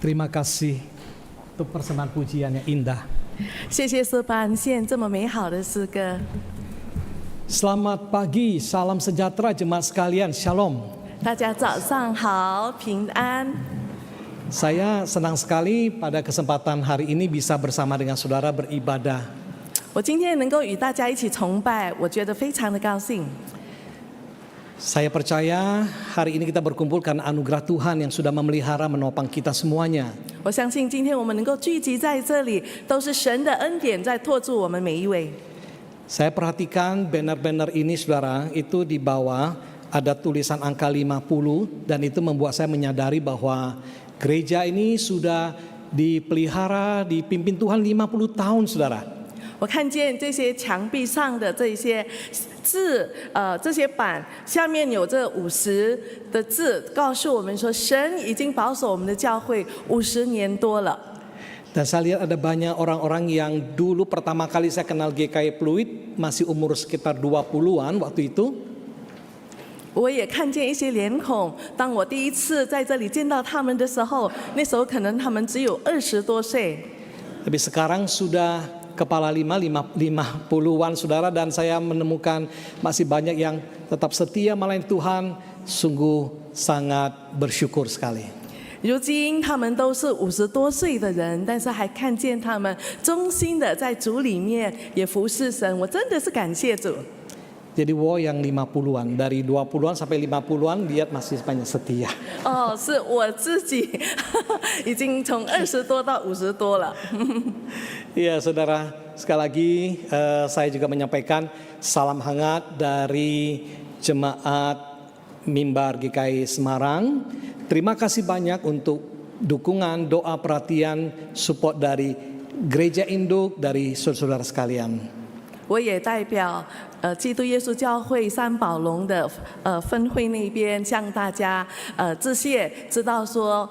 Terima kasih untuk persembahan pujian yang indah. 谢谢诗班献这么美好的诗歌。 Selamat pagi, salam sejahtera jemaat sekalian, Shalom. 大家早上好，平安。 Saya senang sekali pada kesempatan hari ini bisa bersama dengan saudara beribadah. 我今天能够与大家一起崇拜，我觉得非常的高兴。 Saya percaya hari ini kita berkumpul karena anugerah Tuhan yang sudah memelihara menopang kita semuanya. 我相信今天我们能够聚集在这里，都是神的恩典在托住我们每一位。 Saya perhatikan banner-banner ini saudara, itu di bawah ada tulisan angka 50 dan itu membuat saya menyadari bahwa gereja ini sudah dipelihara, dipimpin Tuhan 50 tahun saudara. 我看见这些墙壁上的这些字，这些板下面有这50的字，告诉我们说，神已经保守我们的教会50年多了。 Dan saya lihat ada banyak orang-orang yang dulu pertama kali saya kenal GKI Pluit masih umur sekitar 20-an waktu itu. 我也看见一些脸孔，当我第一次在这里见到他们的时候，那时候可能他们只有20多岁。 Tapi sekarang sudah kepala 50-an saudara, dan saya menemukan masih banyak yang tetap setia melayani Tuhan, sungguh sangat bersyukur sekali. 如今他们都是50多岁的人，但是还看见他们忠心的在主里面也服侍神，我真的是感谢主。 Jadi yang 50-an, dari 20-an sampai 50-an lihat masih banyak setia. 哦，是我自己已经从20多到50多了。 Iya saudara, sekali lagi saya juga menyampaikan salam hangat dari jemaat Mimbar GKI Semarang. Terima kasih banyak untuk dukungan, doa, perhatian, support dari Gereja Induk, dari saudara-saudara sekalian. 我也代表基督耶稣教会三宝龙的分会那边向大家致谢，知道说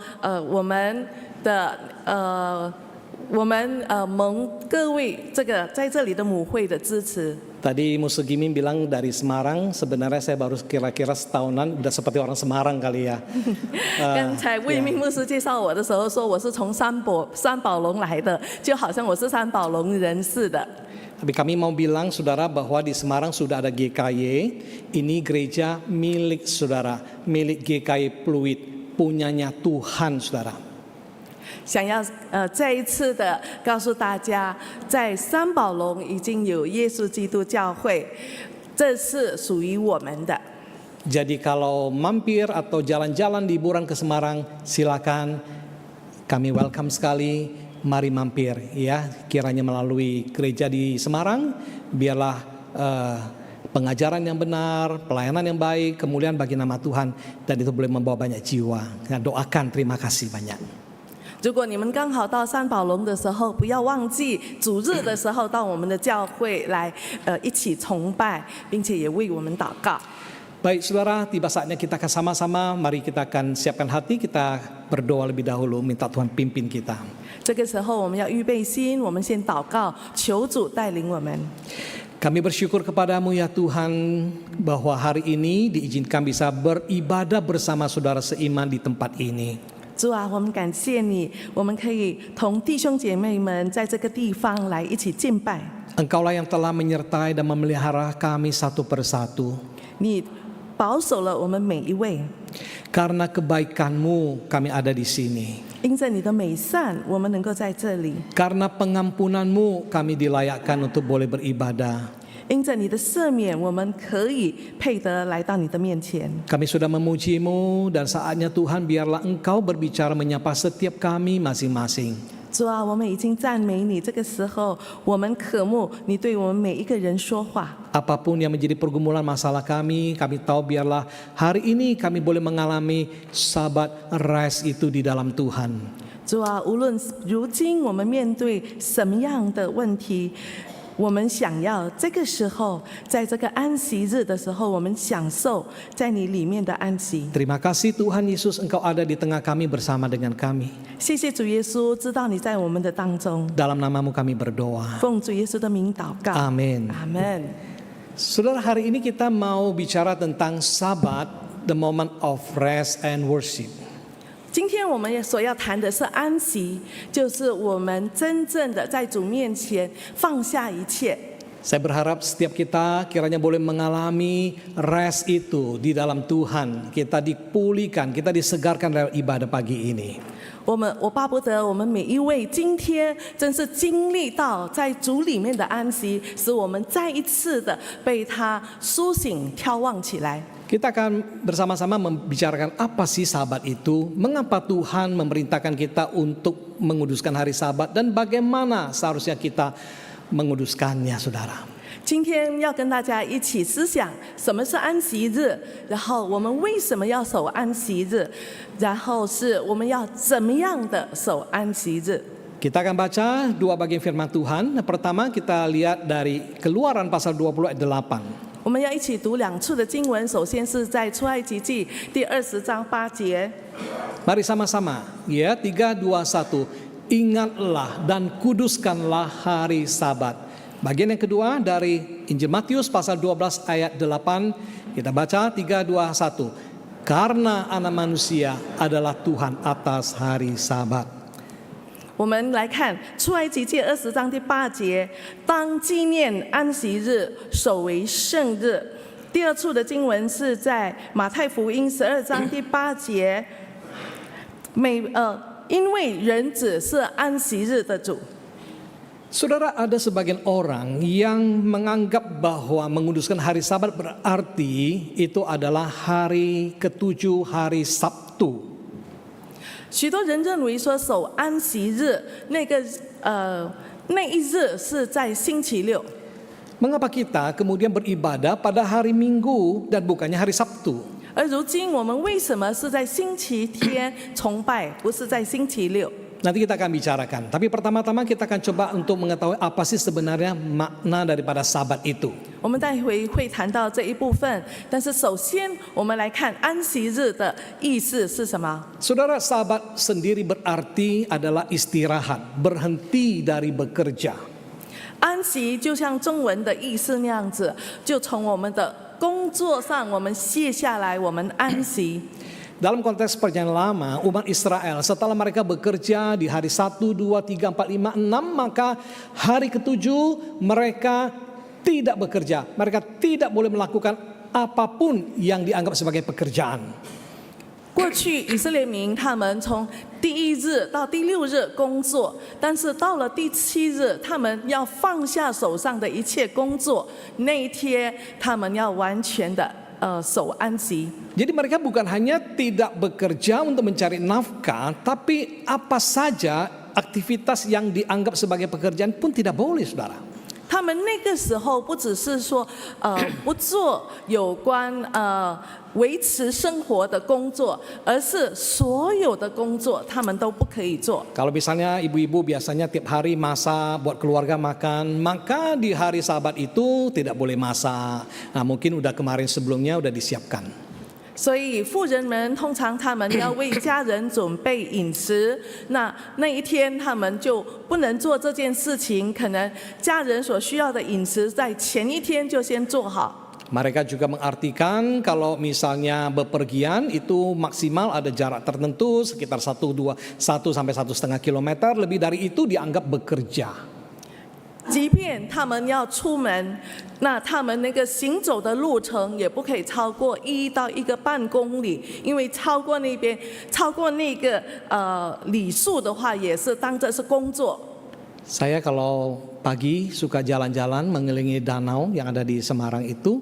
蒙各位这个在这里的母会的支持。 Tadi Musuh Gimin bilang dari Semarang, sebenarnya saya baru kira-kira setahunan udah seperti orang Semarang kali ya. 刚才魏明牧师介绍我的时候说我是从三宝龙来的，就好像我是三宝龙人似的。 Tapi kami mau bilang saudara bahwa di Semarang sudah ada GKY, ini gereja milik saudara, milik GKI Pluit, punyanya Tuhan saudara. 想要再一次的告诉大家，在三宝龙已经有耶稣基督教会，这是属于我们的。 Jadi kalau mampir atau jalan-jalan liburan ke Semarang, silakan, kami welcome sekali. Mari mampir ya, kiranya melalui gereja di Semarang, biarlah pengajaran yang benar, pelayanan yang baik, kemuliaan bagi nama Tuhan, dan itu boleh membawa banyak jiwa. Nah, doakan, terima kasih banyak. 如果你们刚好到三宝龙的时候，不要忘记主日的时候到我们的教会来一起崇拜，并且也为我们祷告。 Baik saudara, tiba saatnya kita akan sama-sama, mari kita akan siapkan hati, kita berdoa lebih dahulu, minta Tuhan pimpin kita. 这个时候我们要预备心，我们先祷告，求主带领我们。 Kami bersyukur kepadamu ya Tuhan, bahwa hari ini diizinkan bisa beribadah bersama saudara seiman di tempat ini. 主啊，我们感谢你，我们可以同弟兄姐妹们在这个地方来一起敬拜。 Engkaulah yang telah menyertai dan memelihara kami satu persatu. 你保守了我们每一位， Karena kebaikan-Mu kami ada di sini. 因着你的美善，我们能够在这里； Karena pengampunan-Mu kami dilayakkan untuk boleh beribadah. 因着你的赦免，我们可以配得来到你的面前。 Kami sudah memuji-Mu, dan saatnya Tuhan biarlah Engkau berbicara menyapa setiap kami masing-masing. 主啊，我们已经赞美你。这个时候，我们渴慕你对我们每一个人说话。 Apapun yang menjadi pergumulan masalah kami tahu biarlah hari ini kami boleh mengalami sabat rest itu di dalam Tuhan. 主啊，无论如今我们面对什么样的问题，我们想要这个时候，在这个安息日的时候，我们享受在你里面的安息。 Terima kasih Tuhan Yesus, Engkau ada di tengah kami bersama dengan kami. 谢谢主耶稣，知道你在我们的当中。 Dalam namamu kami berdoa. 奉主耶稣的名祷告。 Amin. 阿门。 Saudara, hari ini kita mau bicara tentang Sabat, the moment of rest and worship. 今天我们所要谈的是安息，就是我们真正的在主面前放下一切。Saya berharap setiap kita kiranya boleh mengalami rest itu di dalam Tuhan. Kita dipulihkan, kita disegarkan dalam ibadah pagi ini. 我巴不得我们每一位今天真是经历到在主里面的安息，使我们再一次的被他苏醒眺望起来。 Kita akan bersama-sama membicarakan apa sih Sabat itu, mengapa Tuhan memerintahkan kita untuk menguduskan hari Sabat dan bagaimana seharusnya kita menguduskannya, saudara. 今天要跟大家一起思想什么是安息日，然后我们为什么要守安息日，然后是我们要怎么样的守安息日。 Kita akan baca dua bagian firman Tuhan. Pertama kita lihat dari Keluaran pasal 20 ayat 8. 我们要一起读两处的经文，首先是在出埃及记第20章8节。 Mari sama-sama, ya 3, 2, 1. Ingatlah dan kuduskanlah hari Sabat. Bagian yang kedua dari Injil Matius pasal 12 ayat 8. Kita baca 3, 2, 1. Karena anak manusia adalah Tuhan atas hari Sabat. 我们来看出埃及记20章第8节，当纪念安息日，守为圣日。第二处的经文是在马太福音12章第8节，因为人子是安息日的主。 Saudara, ada sebagian orang yang menganggap bahwa menguduskan hari Sabat berarti itu adalah hari ketujuh, hari Sabtu. 许多人认为说守安息日那一日是在星期六。 Mengapa kita kemudian beribadah pada hari Minggu dan bukannya hari Sabtu? 而如今我们为什么是在星期天崇拜，不是在星期六？ Nanti kita akan bicarakan. Tapi pertama-tama kita akan coba untuk mengetahui apa sih sebenarnya makna daripada Sabat itu. 我们待会会谈到这一部分，但是首先我们来看安息日的意思是什么。 Saudara, Sabat sendiri berarti adalah istirahat, berhenti dari bekerja. 安息就像中文的意思那样子，就从我们的工作上我们卸下来，我们安息。 Dalam konteks perjanjian lama, umat Israel setelah mereka bekerja di hari 1, 2, 3, 4, 5, 6, maka hari ketujuh mereka tidak bekerja. Mereka tidak boleh melakukan apapun yang dianggap sebagai pekerjaan. 过去以色列民他们从第1日到第6日工作，但是到了第7日，他们要放下手上的一切工作，那一天他们要完全的守安息。 Jadi mereka bukan hanya tidak bekerja untuk mencari nafkah, tapi apa saja aktivitas yang dianggap sebagai pekerjaan pun tidak boleh, saudara. 他们那个时候不只是说不做有关维持生活的工作，而是所有的工作他们都不可以做。 Kalau misalnya ibu-ibu biasanya tiap hari masak buat keluarga makan, maka di hari Sabat itu tidak boleh masak. Nah, mungkin udah kemarin sebelumnya udah disiapkan. 所以妇人们通常他们要为家人准备饮食，那一天他们就不能做这件事情，可能家人所需要的饮食在前一天就先做好。 Mereka juga mengartikan kalau misalnya bepergian itu maksimal ada jarak tertentu sekitar 1 sampai 1,5 kilometer, lebih dari itu dianggap bekerja. 即便他们要出门，那他们那个行走的路程也不可以超过1到1.5公里，因为超过那个里数的话，也是当着是工作。 Saya kalau pagi suka jalan-jalan mengelilingi danau yang ada di Semarang itu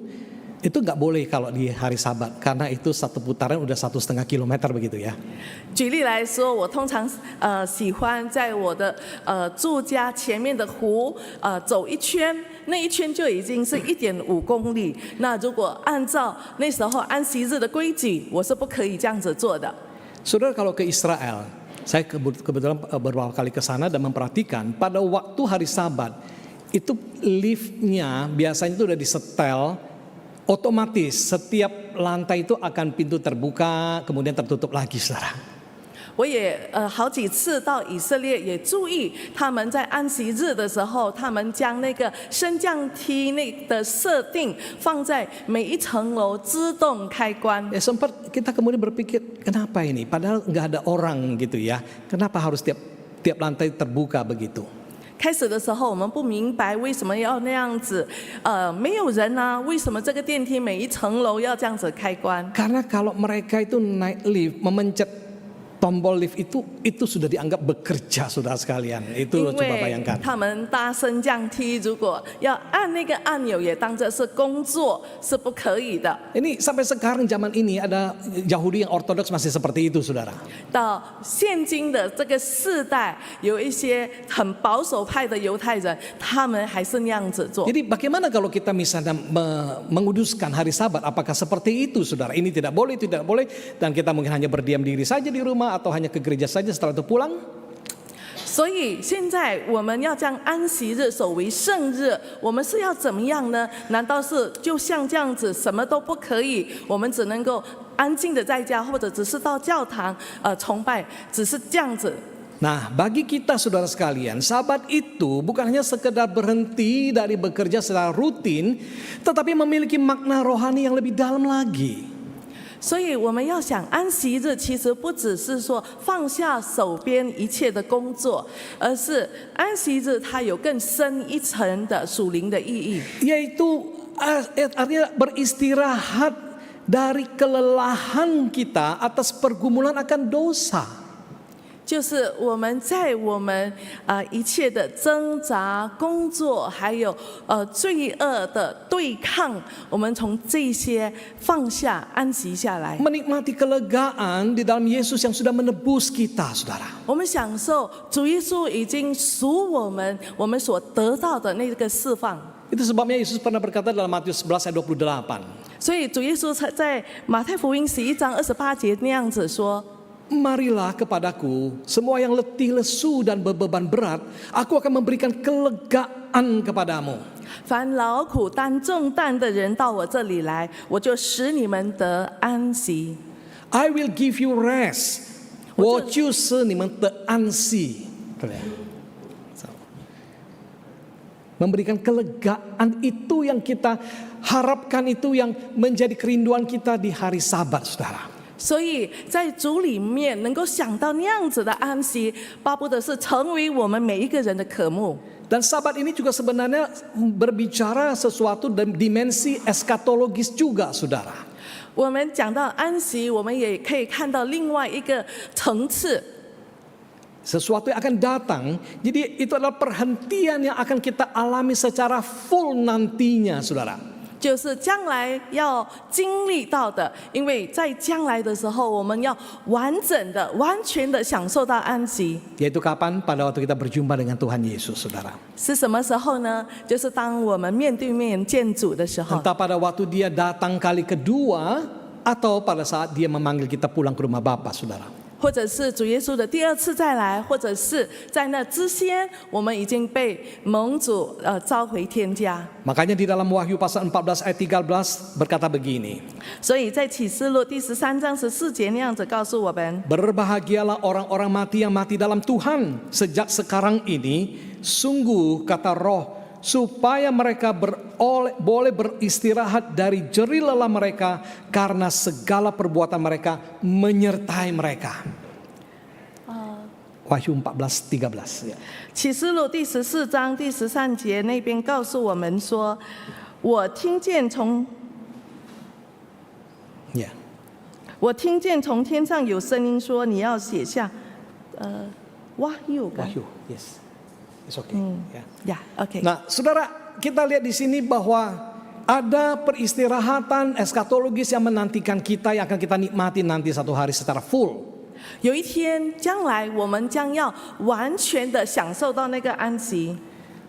nggak boleh kalau di hari Sabat karena itu satu putaran udah 1,5 kilometer begitu ya. 举例来说，我通常喜欢在我的住家前面的湖走一圈，那一圈就已经是1.5公里。那如果按照那时候安息日的规矩，我是不可以这样子做的。 Saudara, kalau ke Israel, saya kebetulan beberapa kali ke sana dan memperhatikan pada waktu hari Sabat itu liftnya biasanya itu udah disetel otomatis, setiap lantai itu akan pintu terbuka kemudian tertutup lagi, saudara. 我也好几次到以色列，也注意他们在安息日的时候，他们将那个升降梯的设定放在每一层楼自动开关。 Sempat kita kemudian berpikir, kenapa ini? Padahal nggak ada orang gitu ya. Kenapa harus tiap lantai terbuka begitu? 开始的时候，我们不明白为什么要那样子，没有人啊，为什么这个电梯每一层楼要这样子开关？ Karena kalau mereka itu naik lift, memencet tombol lift itu sudah dianggap bekerja, saudara sekalian. Itu 因 coba 为 bayangkan. 他们搭升降梯，如果要按那个按钮，也当作是工作，是不可以的。 Ini sampai sekarang zaman ini ada Yahudi yang ortodoks masih seperti itu, saudara. 到现今的这个世代，有一些很保守派的犹太人，他们还是那样子做。 Jadi bagaimana kalau kita misalnya menguduskan hari Sabat? Apakah seperti itu, saudara? Ini tidak boleh, tidak boleh, dan kita mungkin hanya berdiam diri saja di rumah atau hanya ke gereja saja setelah itu pulang? 所以现在我们要将安息日守为圣日，我们是要怎么样呢？难道是就像这样子什么都不可以？我们只能够安静的在家，或者只是到教堂崇拜，只是这样子？ Nah, bagi kita saudara sekalian, Sabat itu bukan hanya sekedar berhenti dari bekerja secara rutin, tetapi memiliki makna rohani yang lebih dalam lagi. 所以我们要想安息日，其实不只是说放下手边一切的工作，而是安息日它有更深一层的属灵的意义。 Yaitu artinya beristirahat dari kelelahan kita atas pergumulan akan dosa. 就是我们在我们一切的挣扎、工作，还有罪恶的对抗，我们从这些放下、安息下来。 Menikmati kelegaan di dalam Yesus yang sudah menebus kita, saudara. 我们享受主耶稣已经赎我们所得到的那个释放。 Itu sebabnya Yesus pernah berkata dalam Matius 11 ayat 28. 所以主耶稣在马太福音11章28节那样子说。 Marilah kepadaku semua yang letih, lesu dan beban berat, aku akan memberikan kelegaan kepadamu. 凡劳苦担重担的人到我这里来，我就使你们得安息。 I will give you rest. 我就使你们得安息。Memberikan kelegaan itu yang kita harapkan, itu yang menjadi kerinduan kita di hari Sabat, saudara. 所以在主里面能够想到那样子的安息，巴不得是成为我们每一个人的渴慕。 Dan Sabat ini juga sebenarnya berbicara sesuatu dan dimensi eskatologis juga, saudara. 我们讲到安息，我们也可以看到另外一个层次。 Sesuatu yang akan datang, jadi itu adalah perhentian yang akan kita alami secara full nantinya, saudara. 就是将来要经历到的，因为在将来的时候，我们要完整的、完全的享受到安息。 Yaitu kapan? Pada waktu kita berjumpa dengan Tuhan Yesus, saudara. 是什么时候呢？就是当我们面对面见主的时候。 Entah pada waktu dia datang kali kedua, atau pada saat dia memanggil kita pulang ke rumah Bapa, saudara. 或者是主耶稣的第二次再来，或者是在那之前，我们已经被蒙主召回天家。 Makanya di dalam Wahyu pasal 14 ayat 13 berkata begini. 所以在启示录第13章14节那样子告诉我们： Berbahagialah orang-orang mati yang mati dalam Tuhan sejak sekarang ini, sungguh kata Roh, supaya mereka boleh beristirahat dari jerih lelah mereka karena segala perbuatan mereka menyertai mereka. Wahyu 14:13. 启示录第14章第13节那边告诉我们说：“我听见从天上有声音说，你要写下，Wahyu kan？ Wahyu, yes, it's okay. Ya, oke. Nah, saudara, kita lihat di sini bahwa ada peristirahatan eskatologis yang menantikan kita, yang akan kita nikmati nanti satu hari secara full. 有一天将来，我们将要完全的享受到那个安息。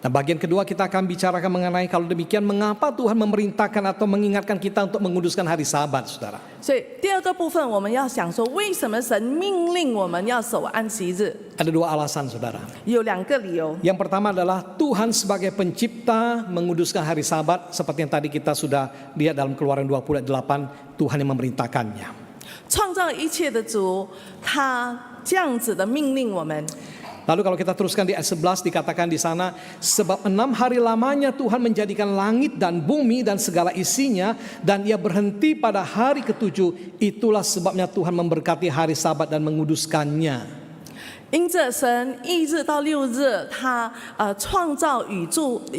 Nah, bagian kedua kita akan bicarakan mengenai kalau demikian mengapa Tuhan memerintahkan atau mengingatkan kita untuk menguduskan hari Sabat, saudara. 所以第二个部分，我们要想说，为什么神命令我们要守安息日？ Ada dua alasan, saudara. 有两个理由。 Yang pertama adalah Tuhan sebagai pencipta menguduskan hari Sabat, seperti yang tadi kita sudah lihat dalam Keluaran 28, Tuhan yang memerintahkannya. 创造一切的主，他这样子的命令我们。 Lalu kalau kita teruskan di ayat 11 dikatakan di sana, sebab 6 hari lamanya Tuhan menjadikan langit dan bumi dan segala isinya, dan ia berhenti pada hari ketujuh. Itulah sebabnya Tuhan memberkati hari Sabat dan menguduskannya. 因着神1日到6日，他创造宇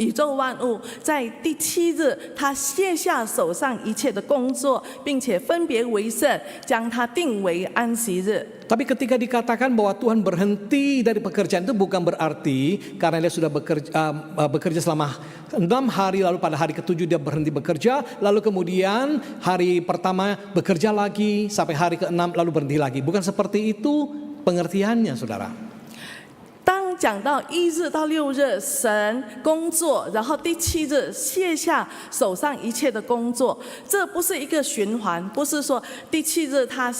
宙万物，在第7日，他卸下手上一切的工作，并且分别为圣，将它定为安息日。 Tapi ketika dikatakan bahwa Tuhan berhenti dari pekerjaan itu bukan berarti karena dia sudah bekerja selama 6 hari, lalu pada hari ketujuh dia berhenti bekerja, lalu kemudian hari pertama bekerja lagi sampai hari ke-6 lalu berhenti lagi. Bukan seperti itu pengertiannya, saudara. 当讲到1日到6日神工作，然后第7日卸下手上一切的工作，这不是一个循环，不是说第7日他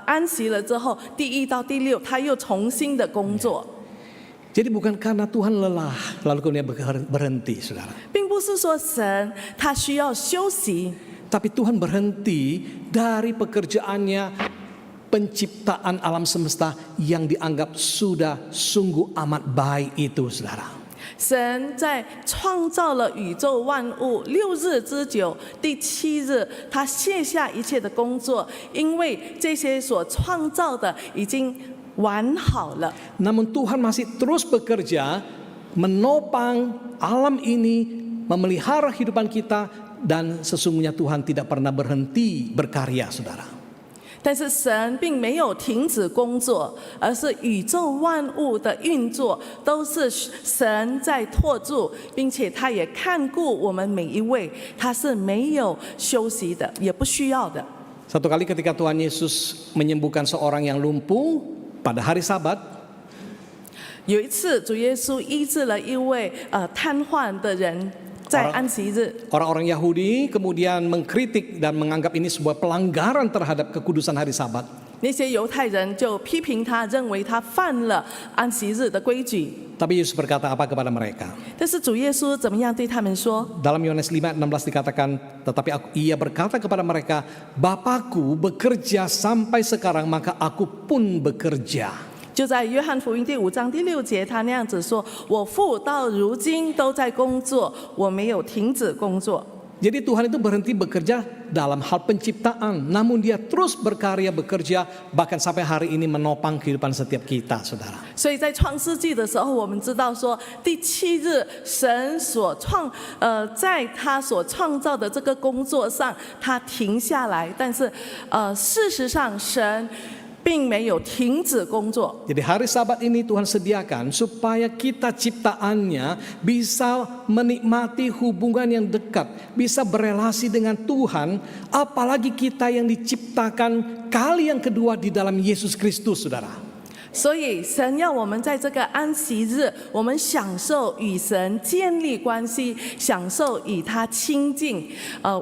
安息了之后，第1到第6他又重新的工作。 Jadi bukan karena Tuhan lelah lalu kemudian berhenti, saudara. 并不是说神他需要休息， Tapi Tuhan berhenti dari pekerjaannya penciptaan alam semesta yang dianggap sudah sungguh amat baik itu, saudara. 神在创造了宇宙万物6日之久，第7日他卸下一切的工作，因为这些所创造的已经完好了。 Namun Tuhan masih terus bekerja menopang alam ini, memelihara kehidupan kita, dan sesungguhnya Tuhan tidak pernah berhenti berkarya, saudara. 但是神并没有停止工作，而是宇宙万物的运作都是神在托住，并且他也看顾我们每一位，他是没有休息的，也不需要的。 Satu kali ketika Tuhan Yesus menyembuhkan seorang yang lumpuh pada hari Sabat, 有一次，主耶稣医治了一位瘫痪的人，在安息日。 orang-orang Yahudi kemudian mengkritik dan menganggap ini sebuah pelanggaran terhadap kekudusan hari Sabat. 那些犹太人就批评他，认为他犯了安息日的规矩。 Tapi Yesus berkata apa kepada mereka? 但是主耶稣怎么样对他们说？ Dalam Yohanes 5:16 dikatakan, tetapi ia berkata kepada mereka, Bapakku bekerja sampai sekarang, maka aku pun bekerja. 就在约翰福音第5章第6节，他那样子说：“我父到如今都在工作，我没有停止工作。” Jadi Tuhan itu berhenti bekerja dalam hal penciptaan, namun dia terus berkarya bekerja bahkan sampai hari ini menopang kehidupan setiap kita, saudara. 所以在创世纪的时候，我们知道说，第7日神在他所创造的这个工作上，他停下来，但是事实上神 并没有停止工作。 Jadi hari Sabat ini Tuhan sediakan supaya kita ciptaannya bisa menikmati hubungan yang dekat, bisa berelasi dengan Tuhan, apalagi kita yang diciptakan kali yang kedua di dalam Yesus Kristus, saudara. 所以神要我们在这个安息日，我们享受与神建立关系，享受与他亲近。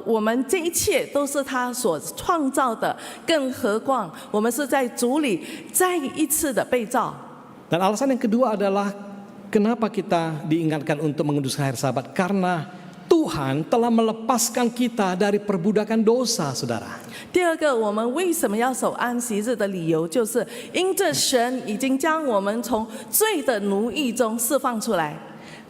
我们这一切都是他所创造的，更何况我们是在主里再一次的被造。 Dan alasan yang kedua adalah kenapa kita diingatkan untuk menguduskan hari Sabat, karena Tuhan telah melepaskan kita dari perbudakan dosa, saudara. 第二个，我们为什么要守安息日的理由，就是因着神已经将我们从罪的奴役中释放出来。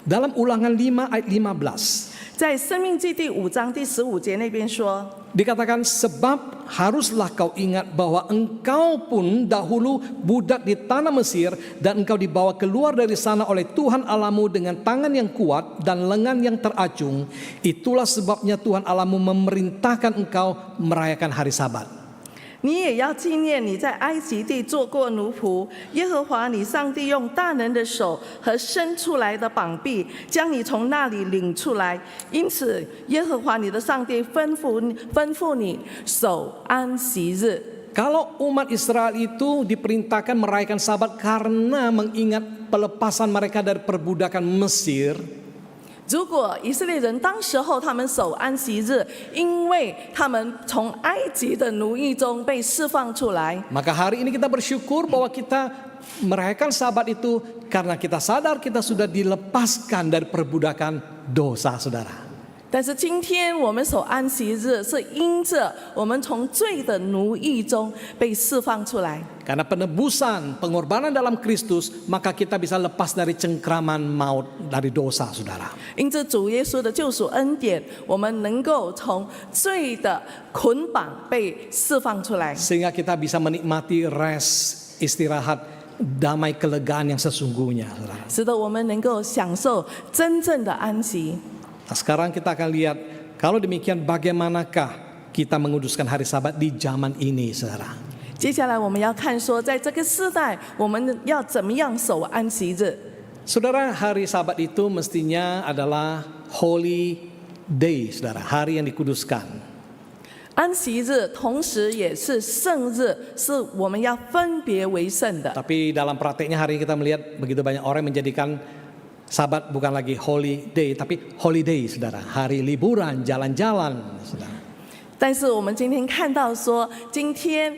Dalam Ulangan 5 ayat 15, 在申命记第5章第15节那边说， dikatakan sebab haruslah kau ingat bahwa engkau pun dahulu budak di tanah Mesir, dan engkau dibawa keluar dari sana oleh Tuhan Allahmu dengan tangan yang kuat dan lengan yang teracung. Itulah sebabnya Tuhan Allahmu memerintahkan engkau merayakan hari Sabat. 你也要纪念你在埃及地做过奴仆，耶和华你上帝用大能的手和伸出来的膀臂，将你从那里领出来。因此，耶和华你的上帝吩咐你守安息日。 Kalau umat Israel itu diperintahkan merayakan Sabat karena mengingat pelepasan mereka dari perbudakan Mesir, 如果以色列人当时候他们守安息日，因为他们从埃及的奴役中被释放出来， maka hari ini kita bersyukur bahwa kita merayakan Sabat itu karena kita sadar kita sudah dilepaskan dari perbudakan dosa, saudara. 但是今天我们守安息日，是因着我们从罪的奴役中被释放出来。 Karena penebusan, pengorbanan dalam Kristus, maka kita bisa lepas dari cengkraman maut dari dosa, saudara. 因着主耶稣的救赎恩典，我们能够从罪的捆绑被释放出来， Sehingga kita bisa menikmati rest, istirahat, damai kelegaan yang sesungguhnya, saudara. 使得我们能够享受真正的安息。 Nah, sekarang kita akan lihat, kalau demikian bagaimanakah kita menguduskan hari Sabat di zaman ini, saudara. 接下来我们要看说，在这个时代，我们要怎么样守安息日？ Saudara, hari Sabat itu mestinya adalah holy day, saudara, hari yang dikuduskan. 安息日同时也是圣日，是我们要分别为圣的。 Tapi dalam prakteknya hari ini kita melihat begitu banyak orang menjadikan Sabat bukan lagi holy day, tapi holiday, saudara. Hari liburan, jalan-jalan, saudara. 但是我们今天看到说，今天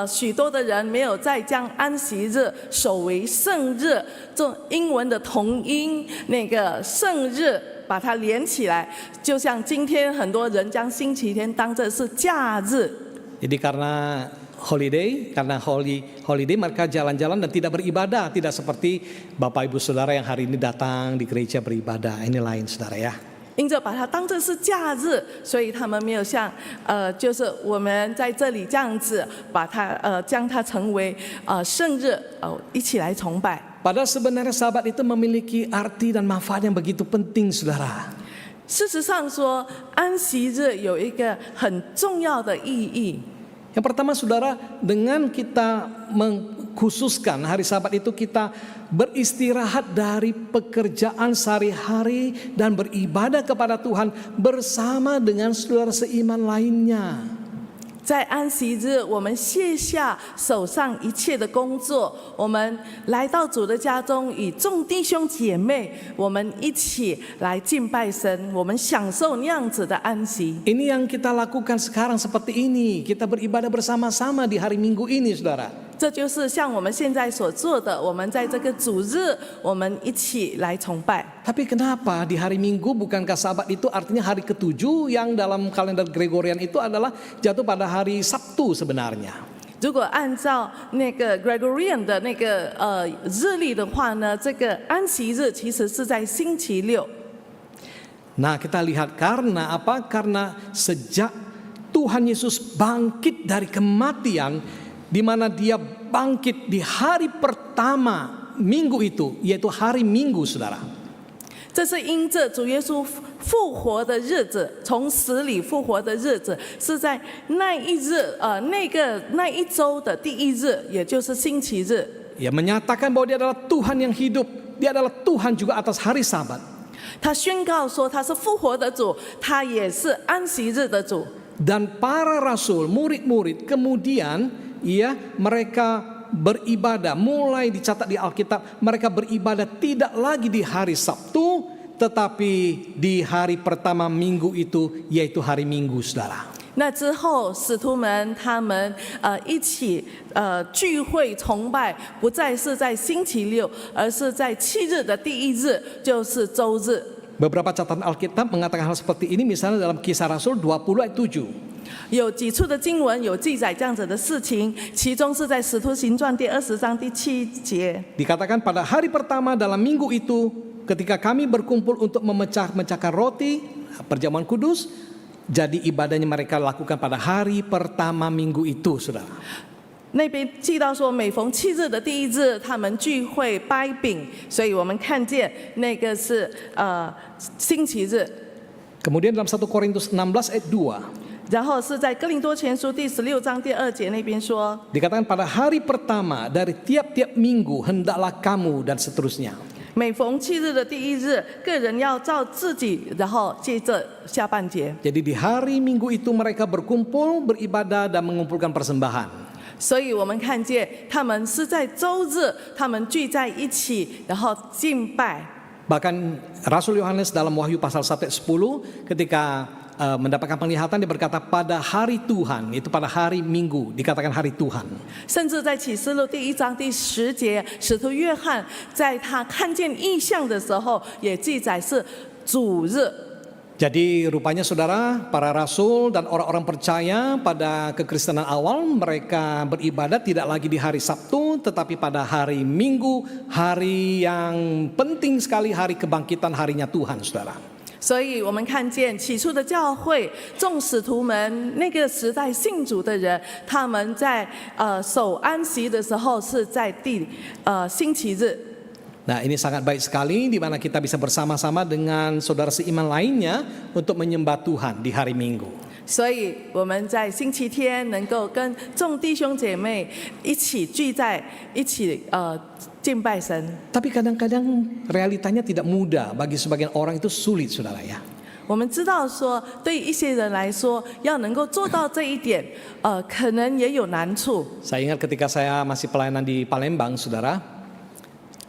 许多的人没有再将安息日守为圣日，这英文的同音那个圣日把它连起来，就像今天很多人将星期天当作是假日。 Jadi karena holiday mereka jalan-jalan dan tidak beribadah, tidak seperti Bapak Ibu Saudara yang hari ini datang di gereja beribadah. Ini lain, saudara ya. 因着把它当作是假日，所以他们没有像就是我们在这里这样子把它将它成为圣日一起来崇拜。 Padahal sebenarnya Sabat itu memiliki arti dan manfaat yang begitu penting, saudara. 事实上说，安息日有一个很重要的意义。 Yang pertama, saudara, dengan kita mengkhususkan hari Sabat itu kita beristirahat dari pekerjaan sehari-hari dan beribadah kepada Tuhan bersama dengan saudara seiman lainnya. 在安息日，我们卸下手上一切的工作，我们来到主的家中，与众弟兄姐妹，我们一起来敬拜神，我们享受那样子的安息。 Ini yang kita lakukan sekarang seperti ini. Kita beribadah bersama-sama di hari Minggu ini, saudara. 这就是像我们现在所做的，我们在这个主日，我们一起来崇拜。 Tapi kenapa di hari Minggu bukankah Sabat itu artinya hari ke-7 yang dalam kalender Gregorian itu adalah jatuh pada hari Sabtu sebenarnya? 如果按照那个 Gregorian 的那个日历的话呢，这个安息日其实是在星期六。 Nah, kita lihat karena apa? Karena sejak Tuhan Yesus bangkit dari kematian, di mana dia bangkit di hari pertama minggu itu, yaitu hari Minggu, saudara. 这是因着主耶稣复活的日子，从死里复活的日子，是在那一日那一周的第一日，也就是星期日。 Ia menyatakan bahwa dia adalah Tuhan yang hidup, dia adalah Tuhan juga atas hari Sabat. 他宣告说他是复活的主，他也是安息日的主。 Dan para rasul, murid-murid, kemudian mereka beribadah, mulai dicatat di Alkitab, mereka beribadah tidak lagi di hari Sabtu, tetapi di hari pertama minggu itu, yaitu hari Minggu, saudara. 那之后，使徒们他们一起聚会崇拜，不再是在星期六，而是在7日的第一日，就是周日。 Beberapa catatan Alkitab mengatakan hal seperti ini, misalnya dalam Kisah Rasul 20 ayat 7. 有几处的经文有记载这样子的事情，其中是在《使徒行传》第20章第7节。 Dikatakan pada hari pertama dalam minggu itu, ketika kami berkumpul untuk memecahkan roti, perjamuan kudus, jadi ibadahnya mereka lakukan pada hari pertama minggu itu, saudara. 那边记到说，每逢7日的第一日，他们聚会掰饼，所以我们看见那个是星期日。 Kemudian dalam 1 Korintus 16 ayat 2, 然后是在哥林多前书第16章第2节那边说， dikatakan pada hari pertama dari tiap-tiap minggu hendaklah kamu, dan seterusnya. 每逢7日的第一日，个人要照自己，然后接着下半节。 Jadi di hari Minggu itu mereka berkumpul, beribadah dan mengumpulkan persembahan. 所以我们看见他们是在周日，他们聚在一起，然后敬拜。 Bahkan Rasul Yohanes dalam Wahyu pasal 1 ayat 10 ketika mendapatkan penglihatan dia berkata pada hari Tuhan, itu pada hari Minggu dikatakan hari Tuhan. 甚至在启示录第1章第10节，使徒约翰在他看见异象的时候，也记载是主日。Jadi rupanya saudara, para rasul dan orang-orang percaya pada kekristenan awal, mereka beribadat tidak lagi di hari Sabtu, tetapi pada hari Minggu, hari yang penting sekali, hari kebangkitan, harinya Tuhan, saudara. 所以我们看见起初的教会，众使徒们那个时代信主的人，他们在守安息的时候是在星期日。 Nah, ini sangat baik sekali di mana kita bisa bersama-sama dengan saudara seiman lainnya untuk menyembah Tuhan di hari Minggu. 所以我们在星期天能够跟众弟兄姐妹一起聚在一起敬拜神。 Tapi kadang-kadang realitanya tidak mudah, bagi sebagian orang itu sulit, saudara ya. 我们知道说，对一些人来说，要能够做到这一点，可能也有难处。 Saya ingat ketika saya masih pelayanan di Palembang, saudara.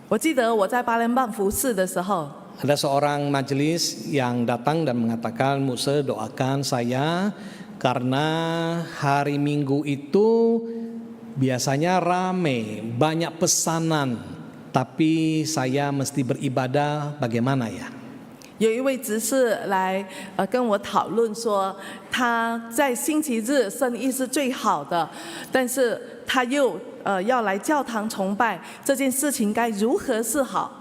我记得我在巴伦棒服侍的时候， Ada seorang majelis yang datang dan mengatakan, Muse doakan saya karena hari Minggu itu biasanya rame, banyak pesanan, tapi saya mesti beribadah bagaimana ya? 有一位执事来跟我讨论说，他在星期日生意是最好的，但是他又要来教堂崇拜，这件事情该如何是好？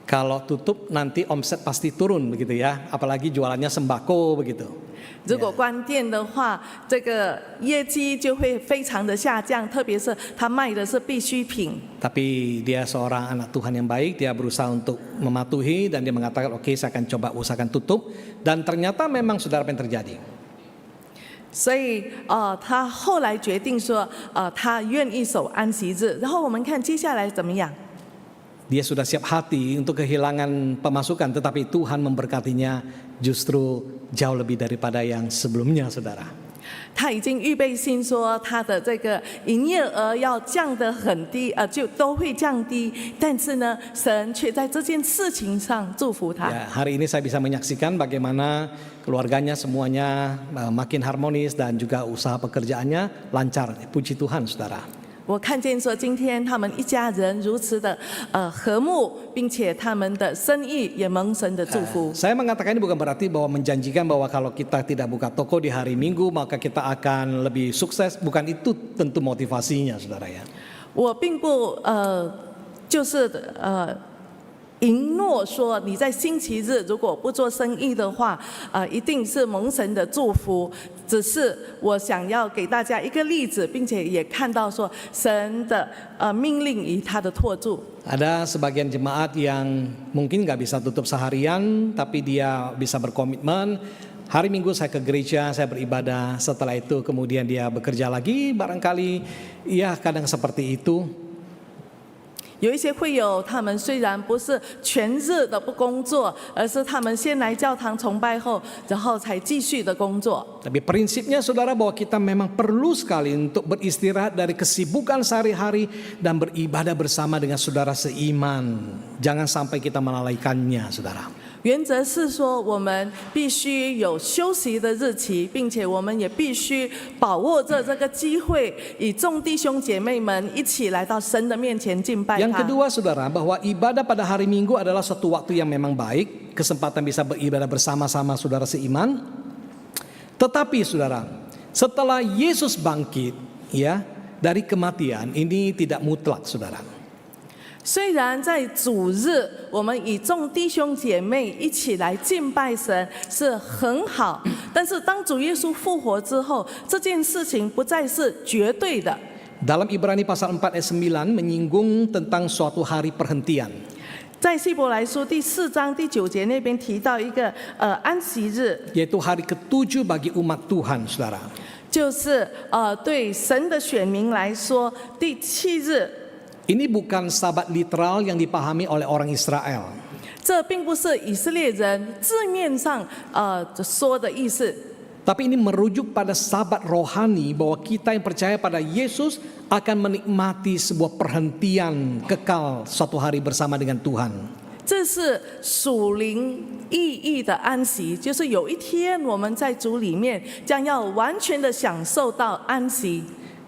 Kalau tutup nanti omset pasti turun begitu ya, apalagi jualannya sembako begitu. 如果关店的话，这个业绩就会非常的下降，特别是他卖的是必需品。 Tapi dia seorang anak Tuhan yang baik, dia berusaha untuk mematuhi dan dia mengatakan oke, saya akan coba usahakan tutup, dan ternyata memang saudara apa yang terjadi. 所以他后来决定说，他愿意守安息日。然后我们看接下来怎么样？ Dia sudah siap hati untuk kehilangan pemasukan, tetapi Tuhan memberkatinya justru jauh lebih daripada yang sebelumnya, saudara. 他已经预备心说，他的这个营业额要降得很低，就都会降低。但是呢，神却在这件事情上祝福他。 Ya, hari ini saya bisa menyaksikan bagaimana keluarganya semuanya makin harmonis dan juga usaha pekerjaannya lancar. Puji Tuhan, saudara. 我看见说，今天他们一家人如此的和睦，并且他们的生意也蒙神的祝福。 Saya mengatakan ini bukan berarti bahwa menjanjikan bahwa kalau kita tidak buka toko di hari Minggu maka kita akan lebih sukses. Bukan itu tentu motivasinya, saudara ya. 我并不就是承诺说你在星期日如果不做生意的话，一定是蒙神的祝福。只是我想要给大家一个例子，并且也看到说神的命令与他的托住。 Ada sebagian jemaat yang mungkin nggak bisa tutup seharian, tapi dia bisa berkomitmen. Hari Minggu saya ke gereja, saya beribadah. Setelah itu kemudian dia bekerja lagi, barangkali ya kadang seperti itu. 有一些会友，他们虽然不是全日的不工作，而是他们先来教堂崇拜后，然后才继续的工作。 Tapi prinsipnya saudara bahwa kita memang perlu sekali untuk beristirahat dari kesibukan sehari-hari dan beribadah bersama dengan saudara seiman. Jangan sampai kita melalaikannya, saudara. 原则是说，我们必须有休息的日期，并且我们也必须把握着这个机会，与众弟兄姐妹们一起来到神的面前敬拜 Yang 他。 kedua, saudara, bahwa ibadah pada hari Minggu adalah suatu waktu yang memang baik, kesempatan bisa beribadah bersama-sama saudara seiman. Tetapi saudara, setelah Yesus bangkit ya dari kematian, ini tidak mutlak, saudara. 虽然在主日我们与众弟兄姐妹一起来敬拜神是很好，但是当主耶稣复活之后，这件事情不再是绝对的。 Dalam Ibrani pasal 4 ayat 9 menyinggung tentang suatu hari perhentian. 在希伯来书第4章第9节那边提到一个安息日， Yaitu hari ke-7 bagi umat Tuhan, saudara. 就是对神的选民来说，第7日。 Ini bukan sabat literal yang dipahami oleh orang Israel. 这并不是以色列人字面上说的意思， Tapi ini merujuk pada sabat rohani bahwa kita yang percaya pada Yesus akan menikmati sebuah perhentian kekal suatu hari bersama dengan Tuhan. 这是属灵意义的安息，就是有一天我们在主里面将要完全的享受到安息。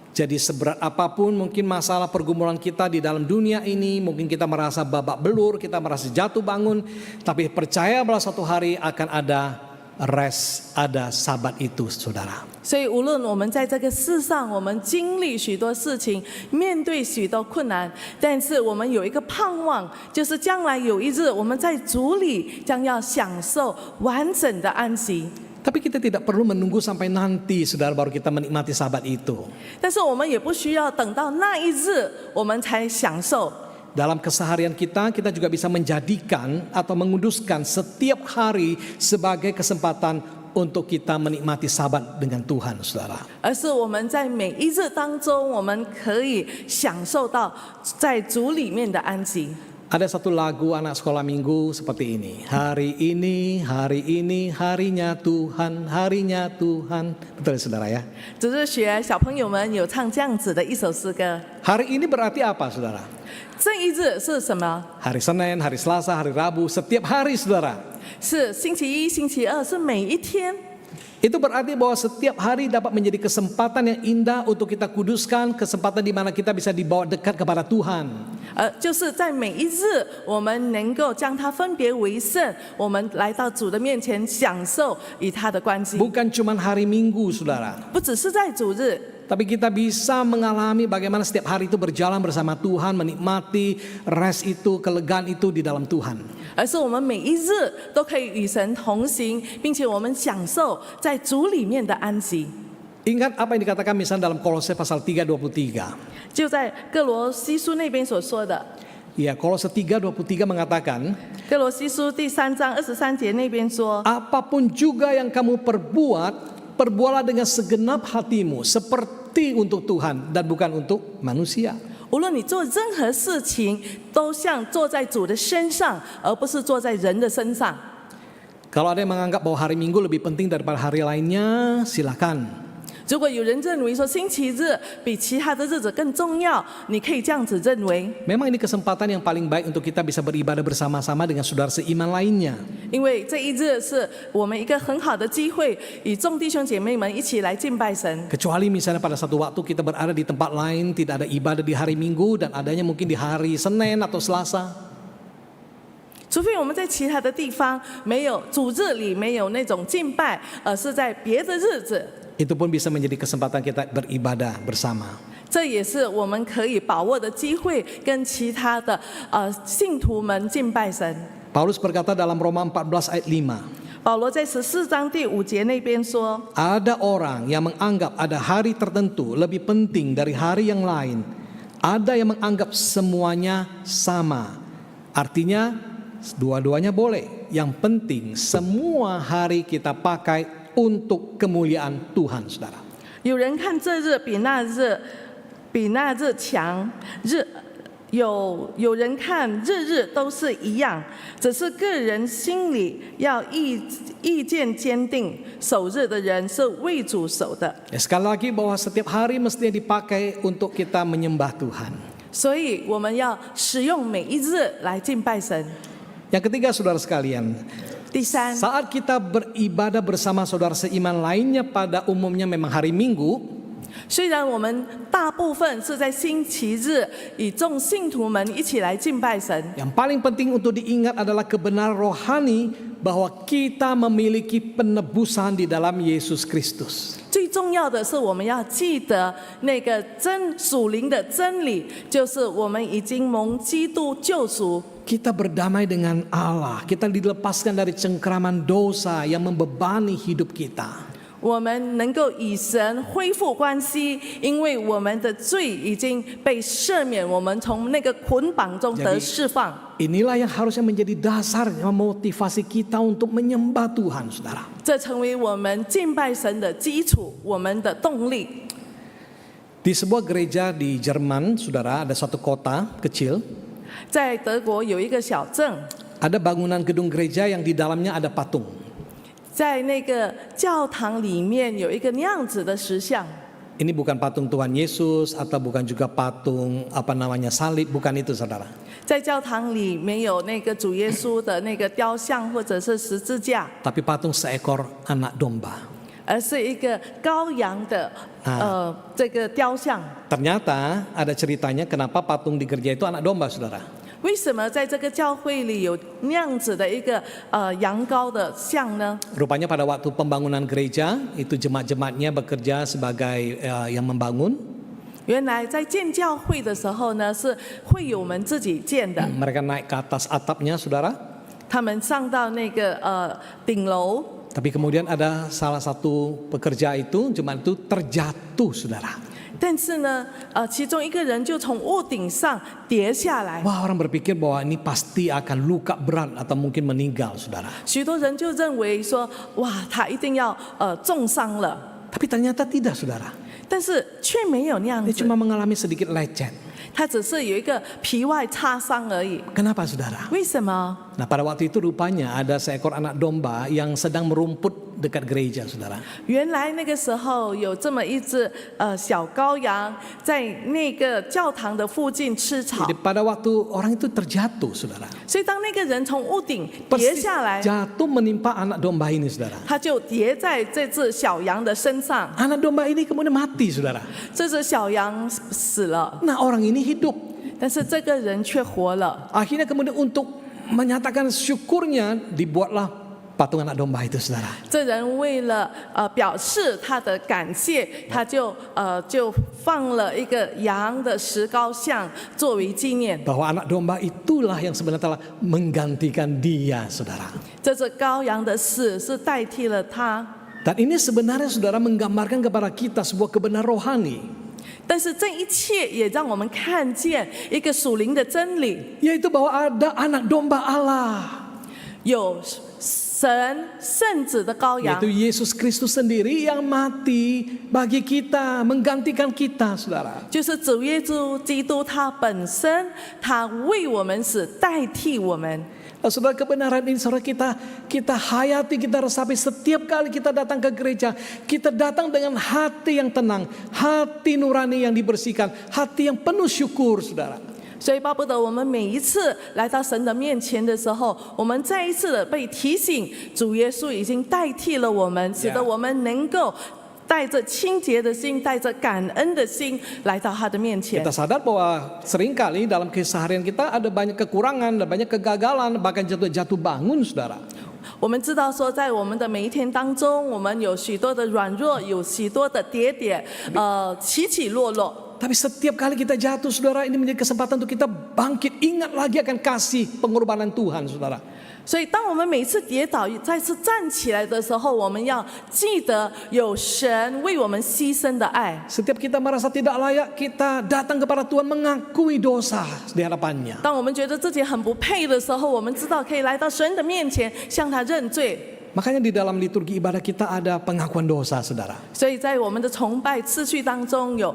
Jadi seberat apapun mungkin masalah pergumulan kita di dalam dunia ini, mungkin kita merasa babak belur, kita merasa jatuh bangun, tapi percaya bahwa suatu hari akan ada rest, ada sabat itu, saudara. 所以，无论我们在这个世上，我们经历许多事情，面对许多困难，但是我们有一个盼望，就是将来有一日，我们在主里将要享受完整的安息。 Tapi kita tidak perlu menunggu sampai nanti, saudara, baru kita menikmati sabat itu. 但是我们也不需要等到那一日，我们才享受。 Dalam keseharian kita juga bisa menjadikan atau menguduskan setiap hari sebagai kesempatan untuk kita menikmati sabat dengan Tuhan, saudara. 而是我们在每一日当中，我们可以享受到在主里面的安息。 Ada satu lagu anak sekolah minggu seperti ini. Hari ini, harinya Tuhan, harinya Tuhan. Betul ya, saudara ya? 只是学小朋友们有唱这样子的一首诗歌。 Hari ini berarti apa, saudara? 这一日是什么？ Hari Senin, hari Selasa, hari Rabu, setiap hari, saudara. 是星期一、星期二，是每一天。 Itu berarti bahwa setiap hari dapat menjadi kesempatan yang indah untuk kita kuduskan, kesempatan di mana kita bisa dibawa dekat kepada Tuhan. 就是在每一日，我们能够将它分别为圣，我们来到主的面前，享受与他的关系。 Bukan cuma hari Minggu, saudara. 不只是在主日， Tapi kita bisa mengalami bagaimana setiap hari itu berjalan bersama Tuhan, menikmati rest itu, kelegaan itu di dalam Tuhan. 而是我们每一日都可以与神同行，并且我们享受在主里面的安息。 Ingat apa yang dikatakan misalnya dalam Kolose pasal 3:23. 就在哥罗西书那边所说的， Ya, Kolose 3:23 mengatakan, 哥罗西书第3章23节那边说， apapun juga yang kamu perbuat, perbuatlah dengan segenap hatimu, seperti untuk Tuhan dan bukan untuk manusia. 无论你做任何事情，都像做在主的身上，而不是做在人的身上。 Kalau ada yang menganggap bahwa hari Minggu lebih penting daripada hari lainnya, silakan. 如果有人认为说星期日比其他的日子更重要，你可以这样子认为。 Memang ini kesempatan yang paling baik untuk kita bisa beribadah bersama-sama dengan saudara seiman lainnya. 因为这一日是我们一个很好的机会，与众弟兄姐妹们一起来敬拜神。 Kecuali misalnya pada satu waktu kita berada di tempat lain, tidak ada ibadah di hari Minggu dan adanya mungkin di hari Senin atau Selasa. 除非我们在其他的地方没有主日里没有那种敬拜，而是在别的日子， Itu pun bisa menjadi kesempatan kita beribadah bersama. 这也是我们可以把握的机会，跟其他的信徒们敬拜神。 Paulus berkata dalam Roma 14 ayat 5. 保罗在14章第5节那边说， Ada orang yang menganggap ada hari tertentu lebih penting dari hari yang lain. Ada yang menganggap semuanya sama. Artinya dua-duanya boleh. Yang penting semua hari kita pakai untuk kemuliaan Tuhan, saudara. 有人看这日比那日强，有人看日日都是一样，只是个人心里要意见坚定，守日的人是为主守的。 Ya, sekali lagi bahwa setiap hari mestinya dipakai untuk kita menyembah Tuhan. 所以我们要使用每一日来敬拜神。 Yang ketiga, saudara sekalian, 第三， saat kita beribadah bersama saudara seiman lainnya pada umumnya memang hari Minggu, 虽然我们大部分是在星期日与众信徒们一起来敬拜神， yang paling penting untuk diingat adalah kebenaran rohani bahwa kita memiliki penebusan di dalam Yesus Kristus. 最重要的是我们要记得那个属灵的真理，就是我们已经蒙基督救赎。 Kita berdamai dengan Allah, kita dilepaskan dari cengkraman dosa yang membebani hidup kita. 我们能够与神恢复关系，因为我们的罪已经被赦免，我们从那个捆绑中得释放。 Inilah yang harusnya menjadi dasar memotivasi kita untuk menyembah Tuhan, saudara. 这成为我们敬拜神的基础，我们的动力。 Di sebuah gereja di Jerman, saudara, ada satu kota kecil. 在德国有一个小镇， Ada bangunan gedung gereja yang di dalamnya ada patung. 在那个教堂里面有一个那样子的石像。 Ini bukan patung Tuhan Yesus atau bukan juga patung salib, bukan itu, saudara. 在教堂里没有那个主耶稣的那个雕像或者是十字架， Tapi patung seekor anak domba. 而是一个羔羊的这个雕像。 Ternyata ada ceritanya kenapa patung di gereja itu anak domba, saudara. 为什么在这个教会里有那样子的一个羊羔的像呢？ Rupanya pada waktu pembangunan gereja itu jemaat-jemaatnya bekerja sebagai yang membangun. 原来在建教会的时候呢，是会有我们自己建的。 Mereka naik ke atas atapnya, saudara. 他们上到那个顶楼， Tapi kemudian ada salah satu pekerja itu, jemaat itu terjatuh, saudara. 但是呢，其中一个人就从屋顶上跌下来， Wah, orang berpikir bahwa ini pasti akan luka berat atau mungkin meninggal, saudara. 许多人就认为说，哇，他一定要重伤了， Tapi ternyata tidak, saudara. 但是却没有那样 Dia 子， cuma mengalami sedikit lecet. 他只是有一个皮外擦伤而已。 Kenapa, saudara? 为什么？ Nah, pada waktu itu rupanya ada seekor anak domba yang sedang merumput dekat gereja, saudara. 原来那个时候有这么一只小羔羊在那个教堂的附近吃草 Jadi，pada waktu orang itu terjatuh, saudara. 所以当那个人从屋顶跌 Persis 下来， jatuh menimpa anak domba ini, saudara. 他就跌在这只小羊的身上， Anak domba ini kemudian mati, saudara. 这只小羊死了， Nah, orang ini hidup. 但是这个人却活了。 Akhirnya kemudian untuk menyatakan syukurnya dibuatlah patung anak domba itu, saudara. 这人为了表示他的感谢，他就放了一个羊的石膏像作为纪念。 Bahwa anak domba itulah yang sebenarnya telah menggantikan dia, saudara. 这只羔羊的死是代替了他。 Dan ini sebenarnya, saudara, menggambarkan kepada kita sebuah kebenaran rohani. 但是这一切也让我们看见一个属灵的真理， Yaitu bahwa ada anak domba Allah. 有神圣子的羔羊 Yaitu，Yesus Kristus sendiri yang mati bagi kita, menggantikan kita, saudara. 就是主耶稣基督，他本身，他为我们死，代替我们。 Nah, saudara, kebenaran ini saudara kita hayati, kita resapi setiap kali kita datang ke gereja. Kita datang dengan hati yang tenang, hati nurani yang dibersihkan, hati yang penuh syukur, saudara. 所以巴不得我们每一次来到神的面前的时候，我们再一次的被提醒，主耶稣已经代替了我们，使得我们能够带着清洁的心，带着感恩的心来到他的面前 Kita。sadar bahwa seringkali dalam keseharian kita ada banyak kekurangan, ada banyak kegagalan, bahkan jatuh bangun, saudara. 我们知道说，在我们的每一天当中，我们有许多的软弱，有许多的跌跌，起起落落。 Tapi setiap kali kita jatuh, saudara, ini menjadi kesempatan untuk kita bangkit, ingat lagi akan kasih pengorbanan Tuhan, saudara. 所以，当我们每次跌倒再次站起来的时候，我们要记得有神为我们牺牲的爱。 Setiap kita merasa tidak layak, kita datang kepada Tuhan mengakui dosa di hadapannya. 当我们觉得自己很不配的时候，我们知道可以来到神的面前，向他认罪。 Makanya di dalam liturgi ibadah kita ada pengakuan dosa, saudara. 所以在我们的崇拜次序当中有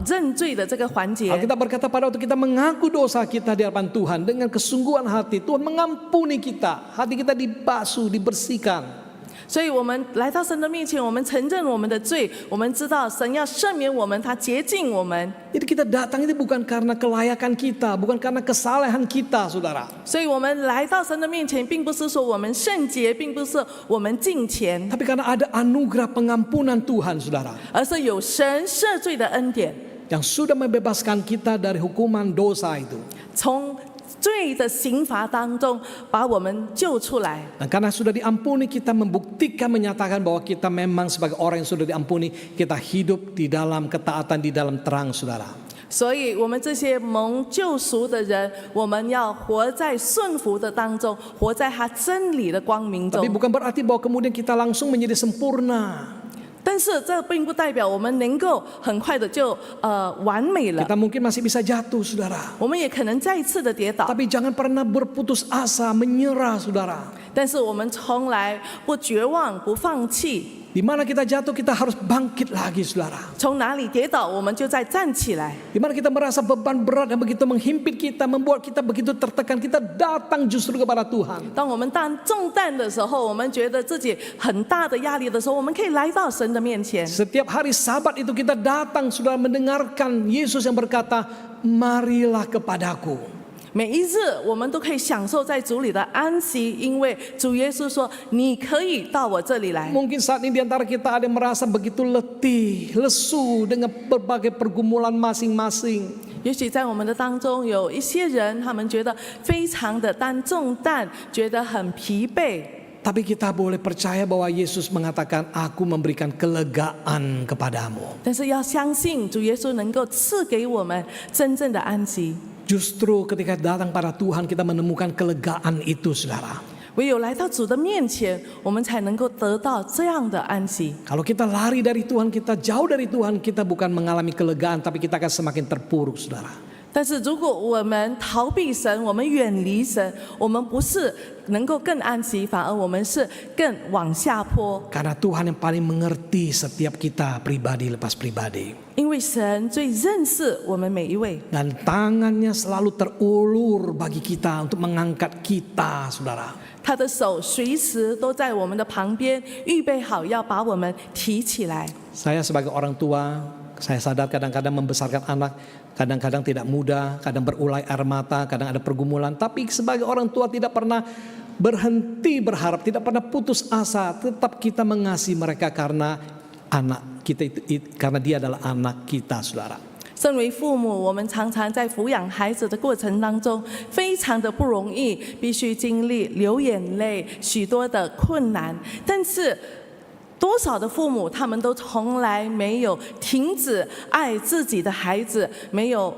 认罪的这个环节。 Alkitab berkata pada waktu kita mengaku dosa kita di hadapan Tuhan dengan kesungguhan hati, Tuhan mengampuni kita, hati kita dibasuh, dibersihkan. 所以我们来到神的面前，我们承认我们的罪，我们知道神要赦免我们，他洁净我们。 Jadi kita datang itu bukan karena kelayakan kita, bukan karena kesalehan kita, saudara. 所以我们来到神的面前，并不是说我们圣洁，并不是我们敬虔， Tapi karena ada anugerah pengampunan Tuhan, saudara, 而是有神赦罪的恩典， yang sudah membebaskan kita dari hukuman dosa itu. 从罪的刑罚当中把我们救出来。 Dan karena sudah diampuni, kita membuktikan, menyatakan bahwa kita memang sebagai orang yang sudah diampuni, kita hidup di dalam ketaatan, di dalam terang, saudara. 所以，我们这些蒙救赎的人，我们要活在顺服的当中，活在他真理的光明中 Tapi。bukan berarti bahwa kemudian kita langsung menjadi sempurna. 但是，这并不代表我们能够很快的就完美了。 Kita mungkin masih bisa jatuh, saudara. 我们也可能再一次的跌倒， Tapi jangan pernah berputus asa, menyerah, saudara. 但是我们从来不绝望、不放弃。 Di mana kita jatuh, kita harus bangkit lagi, saudara. 从哪里跌倒，我们就再站起来。 Di mana kita merasa beban berat yang begitu menghimpit kita, membuat kita begitu tertekan, kita datang justru kepada Tuhan. 当我们担重担的时候，我们觉得自己很大的压力的时候，我们可以来到神的面前。 Setiap hari Sabat itu kita datang, saudara, mendengarkan Yesus yang berkata, marilah kepadaku. 每一日，我们都可以享受在主里的安息，因为主耶稣说：“你可以到我这里来。” Mungkin saat ini di antara kita ada yang merasa begitu letih, lesu dengan berbagai pergumulan masing-masing. 也许在我们的当中有一些人，他们觉得非常的担重担，觉得很疲惫。 Tapi kita boleh percaya bahwa Yesus mengatakan, aku memberikan kelegaan kepadamu. 但是要相信主耶稣能够赐给我们真正的安息。 Justru ketika datang pada Tuhan kita menemukan kelegaan itu, saudara. 唯有来到主的面前，我们才能够得到这样的安息。 Kalau kita lari dari Tuhan, kita jauh dari Tuhan, kita bukan mengalami kelegaan, tapi kita akan semakin terpuruk, saudara. 但是如果我们逃避神，我们远离神，我们不是能够更安息，反而我们是更往下坡。 Karena Tuhan yang paling mengerti setiap kita pribadi lepas pribadi. 因为神最认识我们每一位， Dan tangannya selalu terulur bagi kita untuk mengangkat kita, saudara. 他的手随时都在我们的旁边，预备好要把我们提起来。 Saya sebagai orang tua, saya sadar kadang-kadang membesarkan anak, kadang-kadang tidak mudah, kadang berulai air mata, kadang ada pergumulan. Tapi sebagai orang tua tidak pernah berhenti berharap, tidak pernah putus asa. Tetap kita mengasihi mereka karena anak kita itu, karena dia adalah anak kita, saudara. 身为父母，我们常常在抚养孩子的过程当中，非常的不容易，必须经历流眼泪、许多的困难。但是，多少的父母，他们都从来没有停止爱自己的孩子，没有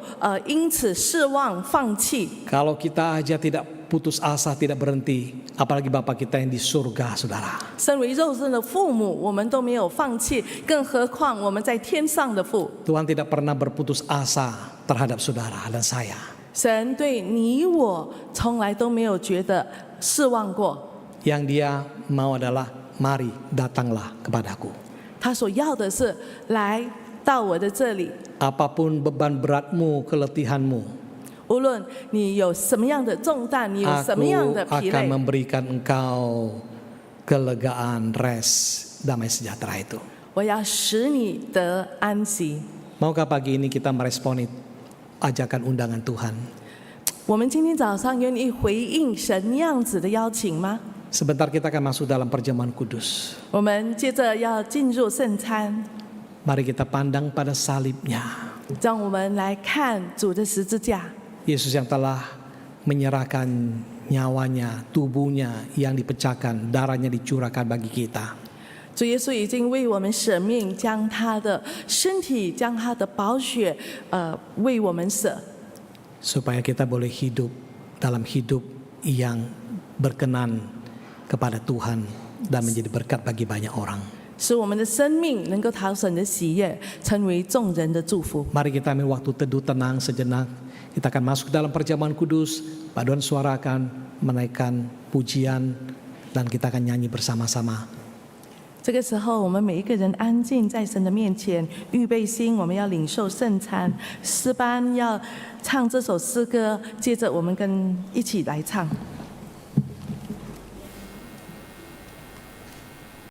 因此失望放弃。 Kalau kita aja tidak putus asa, tidak berhenti, apalagi Bapa kita yang di surga, saudara. 身为肉身的父母，我们都没有放弃，更何况我们在天上的父。 Tuhan tidak pernah berputus asa terhadap saudara dan saya. 神对你我从来都没有觉得失望过。 Yang dia mau adalah, mari datanglah kepadaku. 他所要的是来到我的这里， Apapun beban beratmu, keletihanmu, 无论你有什么样的重担，你有什么样 aku 的疲 akan 累， memberikan engkau kelegaan, rest, damai sejahtera itu. 我要使你得安息。 Maukah pagi ini kita meresponi ajakan undangan Tuhan? 我们今天早上愿意回应神那样子的邀请吗？ Sebentar kita akan masuk dalam perjamuan kudus. 我们接着要进入圣餐， Mari kita pandang pada salibnya. 让我们来看主的十字架。 Yesus yang telah menyerahkan nyawanya, tubuhnya yang dipecahkan, darahnya dicurahkan bagi kita. 主耶稣已经为我们舍命，将他的身体、将他的宝血，为我们舍， Supaya kita boleh hidup dalam hidup yang berkenan kepada Tuhan dan menjadi berkat bagi banyak orang. 使我们的生命能够讨神的喜悦，成为众人的祝福。 Mari kita ambil waktu teduh tenang sejenak. Kita akan masuk dalam perjamuan kudus. Paduan suara akan menaikkan pujian dan kita akan nyanyi bersama-sama. 这个时候，我们每一个人安静在神的面前，预备心，我们要领受圣餐。诗班要唱这首诗歌，接着我们一起来唱。